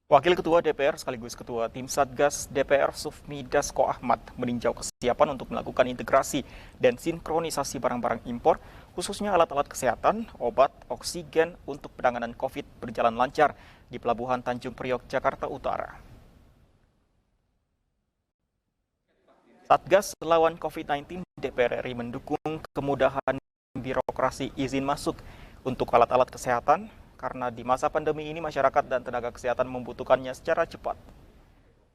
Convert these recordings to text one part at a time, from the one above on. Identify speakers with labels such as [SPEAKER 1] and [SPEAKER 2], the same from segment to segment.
[SPEAKER 1] Wakil Ketua DPR sekaligus Ketua Tim Satgas DPR Sufmi Dasko Ahmad meninjau kesiapan untuk melakukan integrasi dan sinkronisasi barang-barang impor, khususnya alat-alat kesehatan, obat, oksigen untuk penanganan COVID berjalan lancar di Pelabuhan Tanjung Priok, Jakarta Utara. Satgas lawan COVID-19 DPR RI mendukung kemudahan birokrasi izin masuk untuk alat-alat kesehatan, karena di masa pandemi ini masyarakat dan tenaga kesehatan membutuhkannya secara cepat.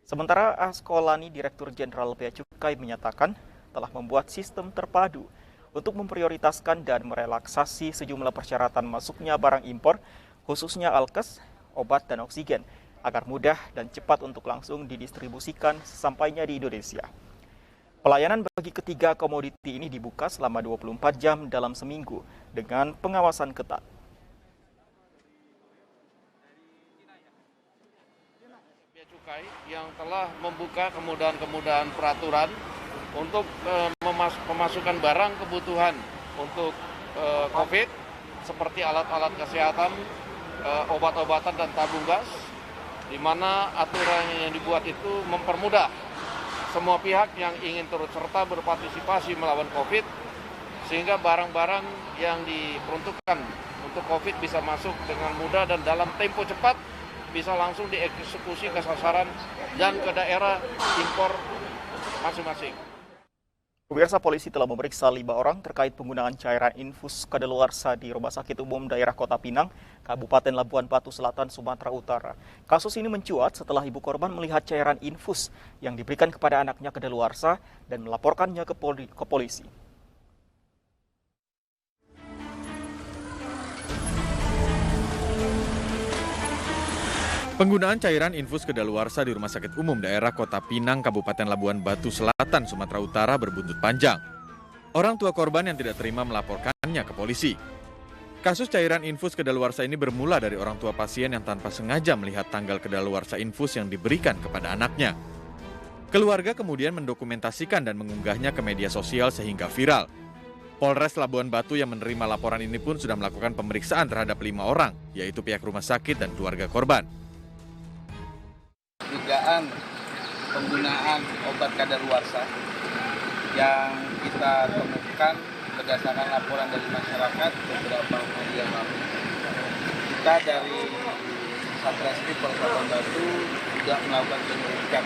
[SPEAKER 1] Sementara Askolani, Direktur Jenderal Bea Cukai, menyatakan telah membuat sistem terpadu untuk memprioritaskan dan merelaksasi sejumlah persyaratan masuknya barang impor, khususnya alkes, obat, dan oksigen, agar mudah dan cepat untuk langsung didistribusikan sesampainya di Indonesia. Pelayanan bagi ketiga komoditi ini dibuka selama 24 jam dalam seminggu dengan pengawasan ketat.
[SPEAKER 2] Bea Cukai yang telah membuka kemudahan-kemudahan peraturan untuk memasukkan barang kebutuhan untuk COVID seperti alat-alat kesehatan, obat-obatan dan tabung gas, di mana aturan yang dibuat itu mempermudah semua pihak yang ingin turut serta berpartisipasi melawan COVID, sehingga barang-barang yang diperuntukkan untuk COVID bisa masuk dengan mudah dan dalam tempo cepat, bisa langsung dieksekusi ke sasaran dan ke daerah impor masing-masing.
[SPEAKER 1] Pemirsa, polisi telah memeriksa 5 orang terkait penggunaan cairan infus kadaluarsa di Rumah Sakit Umum Daerah Kota Pinang, Kabupaten Labuan Batu Selatan, Sumatera Utara. Kasus ini mencuat setelah ibu korban melihat cairan infus yang diberikan kepada anaknya kadaluarsa dan melaporkannya ke polisi.
[SPEAKER 3] Penggunaan cairan infus kedaluarsa di Rumah Sakit Umum Daerah Kota Pinang, Kabupaten Labuan Batu Selatan, Sumatera Utara berbuntut panjang. Orang tua korban yang tidak terima melaporkannya ke polisi. Kasus cairan infus kedaluarsa ini bermula dari orang tua pasien yang tanpa sengaja melihat tanggal kedaluarsa infus yang diberikan kepada anaknya. Keluarga kemudian mendokumentasikan dan mengunggahnya ke media sosial sehingga viral. Polres Labuan Batu yang menerima laporan ini pun sudah melakukan pemeriksaan terhadap 5 orang, yaitu pihak rumah sakit dan keluarga korban.
[SPEAKER 4] Dugaan penggunaan obat kadaluarsa yang kita temukan berdasarkan laporan dari masyarakat beberapa hari yang lalu. Kita dari Satreskrim Polres Labuan Batu sudah melakukan penyelidikan,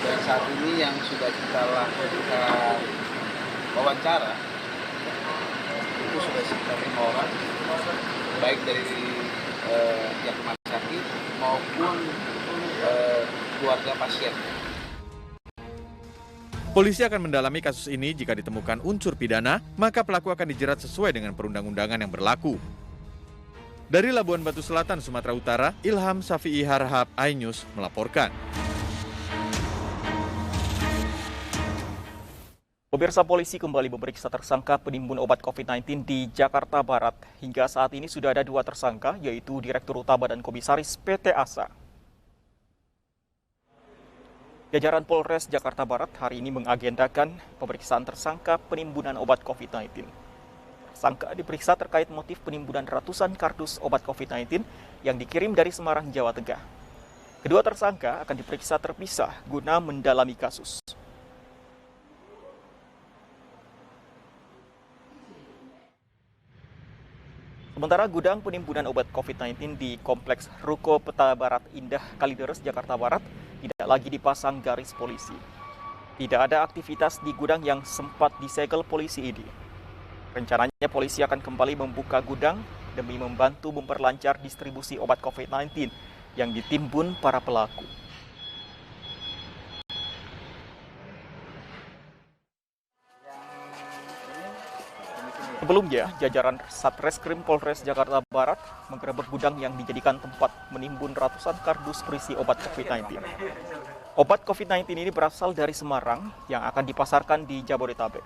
[SPEAKER 4] dan saat ini yang sudah kita lakukan wawancara itu sudah sekitar 5 orang, baik dari pihak rumah sakit maupun keluarga pasien.
[SPEAKER 3] Polisi akan mendalami kasus ini. Jika ditemukan unsur pidana, maka pelaku akan dijerat sesuai dengan perundang-undangan yang berlaku. Dari Labuan Batu Selatan, Sumatera Utara, Ilham Safi'i Harhab, iNews melaporkan.
[SPEAKER 1] Pemirsa, polisi kembali memeriksa tersangka penimbun obat COVID-19 di Jakarta Barat. Hingga saat ini sudah ada 2 tersangka, yaitu Direktur Utama dan Komisaris PT ASA. Jajaran Polres Jakarta Barat hari ini mengagendakan pemeriksaan tersangka penimbunan obat COVID-19. Tersangka diperiksa terkait motif penimbunan ratusan kardus obat COVID-19 yang dikirim dari Semarang, Jawa Tengah. Kedua tersangka akan diperiksa terpisah guna mendalami kasus. Sementara gudang penimbunan obat COVID-19 di Kompleks Ruko Peta Barat Indah Kalideres, Jakarta Barat tidak lagi dipasang garis polisi. Tidak ada aktivitas di gudang yang sempat disegel polisi ini. Rencananya polisi akan kembali membuka gudang demi membantu memperlancar distribusi obat COVID-19 yang ditimbun para pelaku. Sebelumnya, jajaran Satreskrim Polres Jakarta Barat menggerebek gudang yang dijadikan tempat menimbun ratusan kardus berisi obat COVID-19. Obat COVID-19 ini berasal dari Semarang yang akan dipasarkan di Jabodetabek.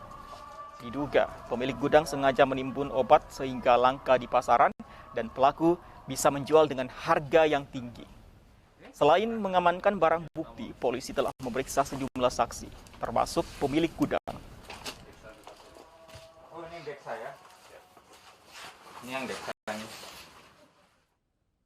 [SPEAKER 1] Diduga, pemilik gudang sengaja menimbun obat sehingga langka di pasaran dan pelaku bisa menjual dengan harga yang tinggi. Selain mengamankan barang bukti, polisi telah memeriksa sejumlah saksi, termasuk pemilik gudang.
[SPEAKER 5] Dek saya. Ini yang dek saya.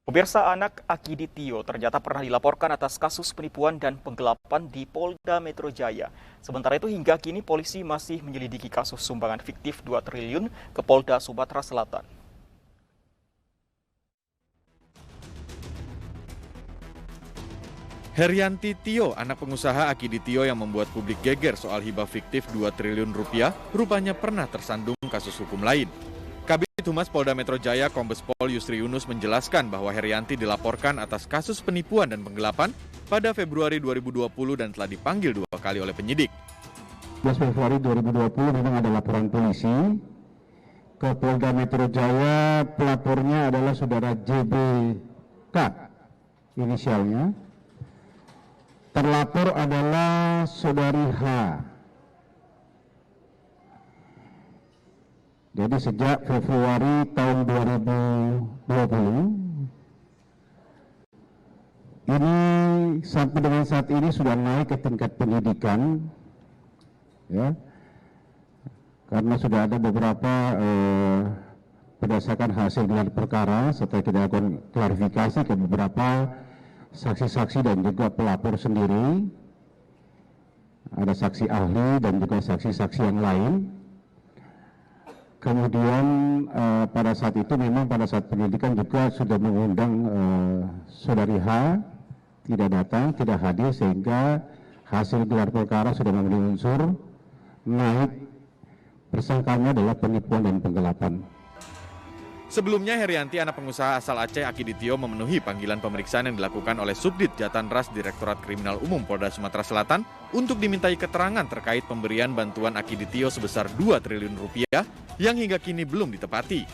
[SPEAKER 1] Pemirsa, anak Akiditio ternyata pernah dilaporkan atas kasus penipuan dan penggelapan di Polda Metro Jaya. Sementara itu hingga kini polisi masih menyelidiki kasus sumbangan fiktif 2 triliun ke Polda Sumatera Selatan.
[SPEAKER 3] Herianti Tio, anak pengusaha Akiditio yang membuat publik geger soal hibah fiktif 2 triliun rupiah, rupanya pernah tersandung kasus hukum lain. Kabid Humas Polda Metro Jaya Kombes Pol Yusri Yunus menjelaskan bahwa Herianti dilaporkan atas kasus penipuan dan penggelapan pada Februari 2020 dan telah dipanggil 2 kali oleh penyidik.
[SPEAKER 5] 11 Februari 2020 memang ada laporan polisi ke Polda Metro Jaya. Pelapornya adalah saudara JBK inisialnya. Terlapor adalah saudari H. Jadi sejak Februari tahun 2020 ini sampai dengan saat ini sudah naik ke tingkat penyidikan, ya, karena sudah ada beberapa berdasarkan hasil gelar perkara setelah kita lakukan klarifikasi ke beberapa saksi-saksi dan juga pelapor sendiri, ada saksi ahli dan juga saksi-saksi yang lain. Kemudian pada saat itu memang pada saat penyidikan juga sudah mengundang saudari H, tidak datang, tidak hadir, sehingga hasil gelar perkara sudah memenuhi unsur naik tersangkanya adalah penipuan dan penggelapan.
[SPEAKER 3] Sebelumnya Herianti, anak pengusaha asal Aceh Akiditio, memenuhi panggilan pemeriksaan yang dilakukan oleh Subdit Jatanras Direktorat Kriminal Umum Polda Sumatera Selatan untuk dimintai keterangan terkait pemberian bantuan Akiditio sebesar 2 triliun rupiah yang hingga kini belum ditepati.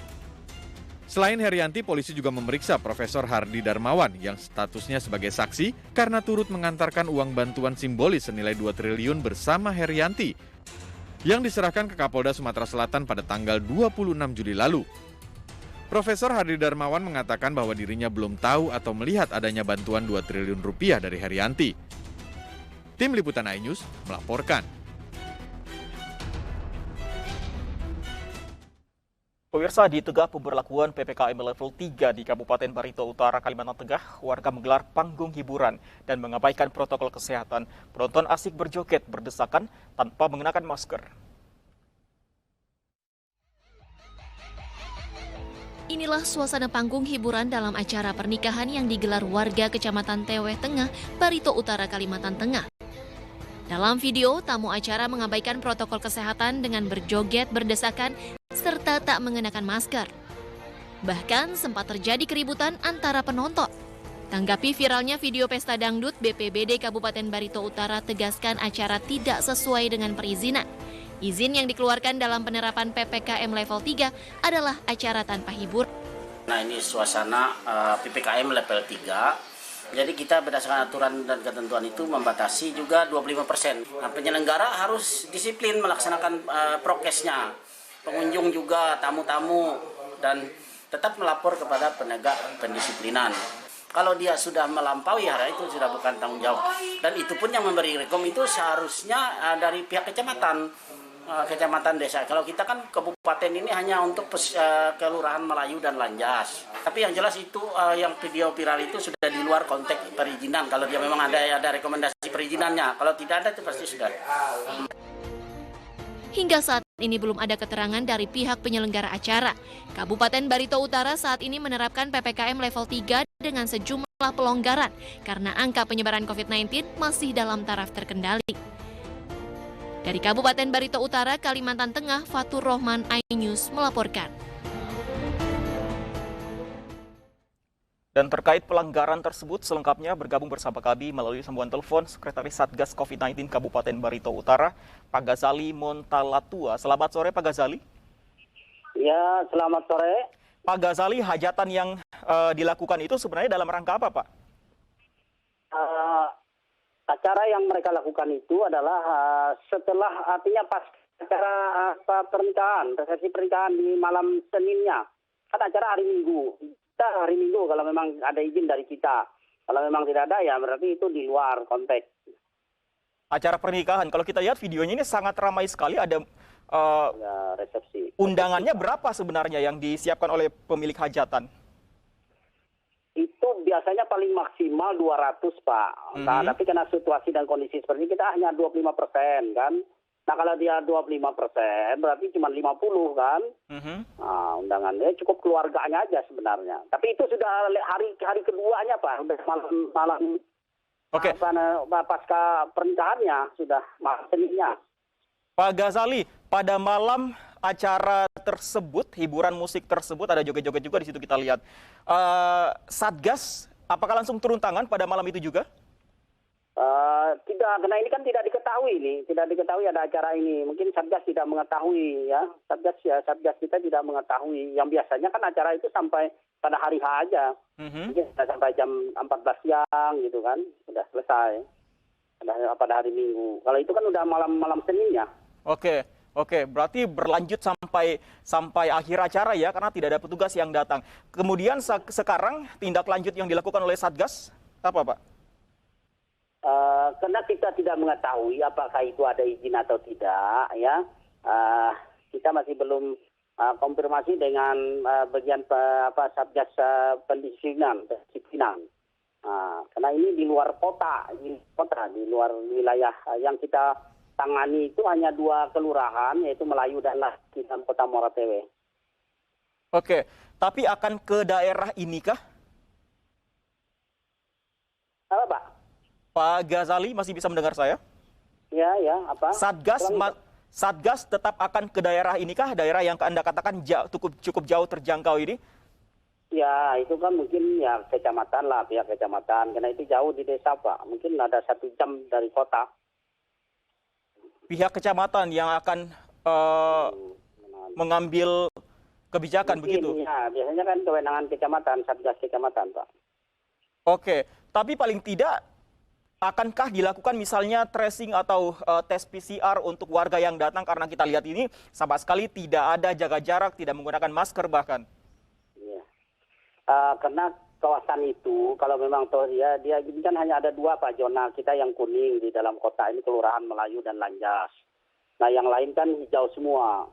[SPEAKER 3] Selain Herianti, polisi juga memeriksa Profesor Hardi Darmawan yang statusnya sebagai saksi karena turut mengantarkan uang bantuan simbolis senilai 2 triliun bersama Herianti yang diserahkan ke Kapolda Sumatera Selatan pada tanggal 26 Juli lalu. Profesor Hardi Darmawan mengatakan bahwa dirinya belum tahu atau melihat adanya bantuan 2 triliun rupiah dari Herianti. Tim Liputan iNews melaporkan.
[SPEAKER 1] Pemirsa, di tengah pemberlakuan PPKM level 3 di Kabupaten Barito Utara, Kalimantan Tengah, warga menggelar panggung hiburan dan mengabaikan protokol kesehatan. Penonton asik berjoget berdesakan tanpa mengenakan masker.
[SPEAKER 6] Inilah suasana panggung hiburan dalam acara pernikahan yang digelar warga Kecamatan Teweh Tengah, Barito Utara, Kalimantan Tengah. Dalam video, tamu acara mengabaikan protokol kesehatan dengan berjoget berdesakan serta tak mengenakan masker. Bahkan sempat terjadi keributan antara penonton. Tanggapi viralnya video pesta dangdut, BPBD Kabupaten Barito Utara tegaskan acara tidak sesuai dengan perizinan. Izin yang dikeluarkan dalam penerapan PPKM level 3 adalah acara tanpa hibur.
[SPEAKER 7] Nah, ini suasana PPKM level 3. Jadi kita berdasarkan aturan dan ketentuan itu membatasi juga 25%. Nah, penyelenggara harus disiplin melaksanakan prokesnya. Pengunjung juga, tamu-tamu, dan tetap melapor kepada penegak pendisiplinan. Kalau dia sudah melampaui, itu sudah bukan tanggung jawab. Dan itu pun yang memberi rekom itu seharusnya dari pihak kecamatan desa. Kalau kita kan kabupaten ini hanya untuk kelurahan Melayu dan Lanjas. Tapi yang jelas itu yang video viral itu sudah di luar konteks perizinan. Kalau dia memang ada rekomendasi perizinannya. Kalau tidak ada itu pasti sudah.
[SPEAKER 6] Hingga saat ini belum ada keterangan dari pihak penyelenggara acara. Kabupaten Barito Utara saat ini menerapkan PPKM level 3 dengan sejumlah pelonggaran karena angka penyebaran COVID-19 masih dalam taraf terkendali. Dari Kabupaten Barito Utara, Kalimantan Tengah, Fatur Rohman, iNews melaporkan.
[SPEAKER 1] Dan terkait pelanggaran tersebut, selengkapnya bergabung bersama kami melalui sambungan telepon Sekretaris Satgas COVID-19 Kabupaten Barito Utara, Pak Ghazali Montalatua. Selamat sore, Pak Ghazali.
[SPEAKER 8] Ya, selamat sore.
[SPEAKER 1] Pak Ghazali, hajatan yang dilakukan itu sebenarnya dalam rangka apa, Pak?
[SPEAKER 8] Acara yang mereka lakukan itu adalah setelah, artinya pas acara pernikahan, resepsi pernikahan di malam Seninnya. Kan acara hari Minggu. Kita hari Minggu kalau memang ada izin dari kita. Kalau memang tidak ada, ya berarti itu di luar konteks.
[SPEAKER 1] Acara pernikahan, kalau kita lihat videonya ini sangat ramai sekali, ada
[SPEAKER 8] resepsi.
[SPEAKER 1] Undangannya berapa sebenarnya yang disiapkan oleh pemilik hajatan?
[SPEAKER 8] biasanya paling maksimal 200, Pak. Nah, tapi karena situasi dan kondisi seperti ini, kita hanya 25% kan. Nah, kalau dia 25%, berarti cuma 50 kan. Nah, undangannya cukup keluarganya aja sebenarnya. Tapi itu sudah hari keduanya, Pak. Udah malam
[SPEAKER 1] Oke.
[SPEAKER 8] pasca pernikahannya, sudah malam Seninnya.
[SPEAKER 1] Pak Ghazali, pada malam acara tersebut, hiburan musik tersebut, ada joget-joget juga di situ kita lihat. Satgas, apakah langsung turun tangan pada malam itu juga?
[SPEAKER 8] Tidak, karena ini kan tidak diketahui ada acara ini. Mungkin Satgas tidak mengetahui ya. Satgas kita tidak mengetahui. Yang biasanya kan acara itu sampai pada hari H aja. Mungkin sampai jam 14 siang gitu kan, sudah selesai. Pada hari Minggu. Kalau itu kan udah malam Seninnya.
[SPEAKER 1] Oke, berarti berlanjut sampai akhir acara ya, karena tidak ada petugas yang datang. Kemudian sekarang tindak lanjut yang dilakukan oleh Satgas apa, Pak?
[SPEAKER 8] Karena kita tidak mengetahui apakah itu ada izin atau tidak, ya. Kita masih belum konfirmasi dengan bagian Satgas pendisiplinan. Karena ini di luar kota, di luar wilayah yang kita tangani itu hanya 2 kelurahan, yaitu Melayu dan Laki dan Kota Moratewe.
[SPEAKER 1] Oke, tapi akan ke daerah ini kah?
[SPEAKER 8] Apa, Pak?
[SPEAKER 1] Pak Ghazali masih bisa mendengar saya?
[SPEAKER 8] Ya, apa?
[SPEAKER 1] Satgas tetap akan ke daerah ini kah? Daerah yang Anda katakan cukup jauh terjangkau ini?
[SPEAKER 8] Ya, itu kan mungkin ya kecamatan lah, pihak kecamatan. Karena itu jauh di desa, Pak. Mungkin ada 1 jam dari kota.
[SPEAKER 1] Pihak kecamatan yang akan mengambil kebijakan
[SPEAKER 8] mungkin,
[SPEAKER 1] begitu?
[SPEAKER 8] Ya, biasanya kan kewenangan kecamatan, Satgas kecamatan, Pak.
[SPEAKER 1] Oke, tapi paling tidak akankah dilakukan misalnya tracing atau tes PCR untuk warga yang datang, karena kita lihat ini sama sekali tidak ada jaga jarak, tidak menggunakan masker bahkan.
[SPEAKER 8] Iya. Karena kawasan itu kalau memang dia ini kan hanya ada 2, Pak, zona kita yang kuning di dalam kota ini, Kelurahan Melayu dan Lanjas. Nah, yang lain kan hijau semua.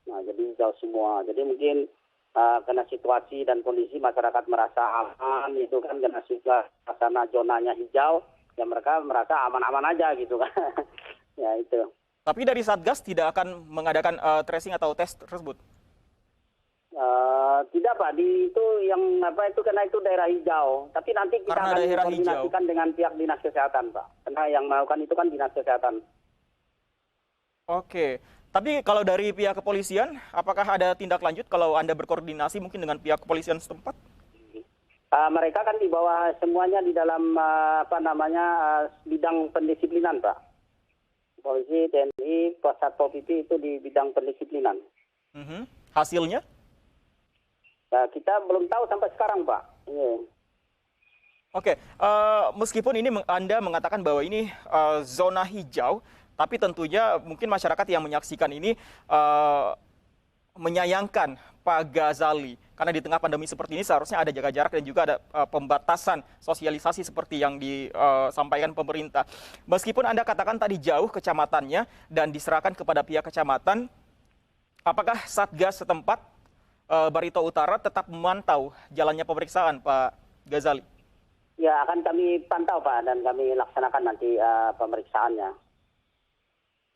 [SPEAKER 8] Jadi mungkin karena situasi dan kondisi masyarakat merasa aman itu kan, karena suasana zonanya hijau, ya mereka merasa aman-aman aja gitu kan. Ya itu.
[SPEAKER 1] Tapi dari Satgas tidak akan mengadakan tracing atau tes tersebut?
[SPEAKER 8] Tidak, Pak, itu karena itu daerah hijau. Tapi nanti kita
[SPEAKER 1] Karena
[SPEAKER 8] akan
[SPEAKER 1] daerah
[SPEAKER 8] koordinasikan dengan pihak dinas kesehatan, Pak. Karena yang melakukan itu kan dinas kesehatan.
[SPEAKER 1] Oke, tapi kalau dari pihak kepolisian, apakah ada tindak lanjut kalau Anda berkoordinasi mungkin dengan pihak kepolisian setempat?
[SPEAKER 8] Mereka kan di bawah semuanya di dalam bidang pendisiplinan, Pak. Polisi, TNI, Satpol PP itu di bidang pendisiplinan.
[SPEAKER 1] Hasilnya?
[SPEAKER 8] Kita belum tahu sampai sekarang, Pak.
[SPEAKER 1] Oke, meskipun ini Anda mengatakan bahwa ini zona hijau, tapi tentunya mungkin masyarakat yang menyaksikan ini menyayangkan Pak Ghazali. Karena di tengah pandemi seperti ini seharusnya ada jaga jarak dan juga ada pembatasan sosialisasi seperti yang disampaikan pemerintah. Meskipun Anda katakan tadi jauh kecamatannya dan diserahkan kepada pihak kecamatan, apakah Satgas setempat Barito Utara tetap memantau jalannya pemeriksaan, Pak Ghazali?
[SPEAKER 8] Ya, akan kami pantau, Pak, dan kami laksanakan nanti pemeriksaannya.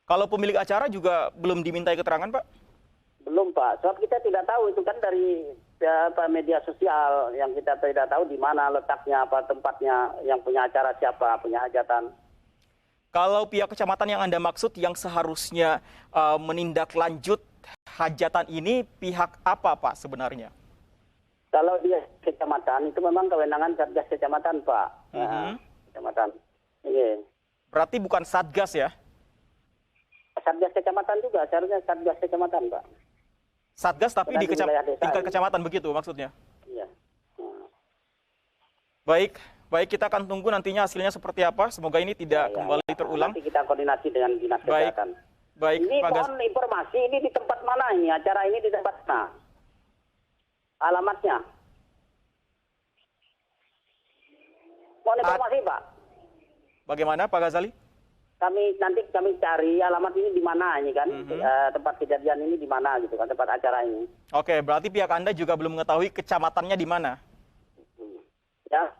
[SPEAKER 1] Kalau pemilik acara juga belum dimintai keterangan, Pak?
[SPEAKER 8] Belum, Pak. Sebab kita tidak tahu, itu kan dari media sosial yang kita tidak tahu di mana letaknya, apa tempatnya, yang punya acara siapa, punya hajatan.
[SPEAKER 1] Kalau pihak kecamatan yang Anda maksud yang seharusnya menindaklanjut hajatan ini, pihak apa, Pak, sebenarnya?
[SPEAKER 8] Kalau dia kecamatan, itu memang kewenangan Satgas kecamatan, Pak. Kecamatan. Iya.
[SPEAKER 1] Berarti bukan Satgas ya?
[SPEAKER 8] Satgas kecamatan juga, seharusnya Satgas kecamatan, Pak.
[SPEAKER 1] Satgas tapi di tingkat kecamatan begitu maksudnya?
[SPEAKER 8] Iya.
[SPEAKER 1] Baik, kita akan tunggu nantinya hasilnya seperti apa. Semoga ini tidak kembali terulang.
[SPEAKER 8] Nanti kita koordinasi dengan dinas kesehatan.
[SPEAKER 1] Baik,
[SPEAKER 8] ini
[SPEAKER 1] Pak
[SPEAKER 8] mohon informasi, ini di tempat mana ini? Acara ini di tempat mana? Alamatnya? Mohon informasi, Pak.
[SPEAKER 1] Bagaimana, Pak Ghazali?
[SPEAKER 8] Nanti kami cari alamat ini di mana ini kan, tempat kejadian ini di mana gitu kan, tempat acara ini.
[SPEAKER 1] Oke, berarti pihak Anda juga belum mengetahui kecamatannya di mana?
[SPEAKER 8] Ya,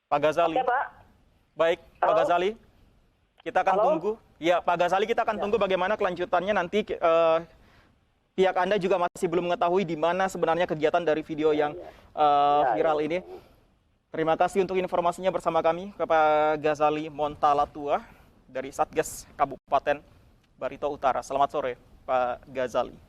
[SPEAKER 1] Pak Ghazali.
[SPEAKER 8] Oke, Pak.
[SPEAKER 1] Baik, Pak
[SPEAKER 8] Halo?
[SPEAKER 1] Ghazali. Kita akan
[SPEAKER 8] Halo?
[SPEAKER 1] tunggu. Ya, Pak Ghazali, kita akan tunggu bagaimana kelanjutannya nanti. Pihak Anda juga masih belum mengetahui di mana sebenarnya kegiatan dari video yang viral ini. Terima kasih untuk informasinya bersama kami, Pak Ghazali Montalatua dari Satgas Kabupaten Barito Utara. Selamat sore, Pak Ghazali.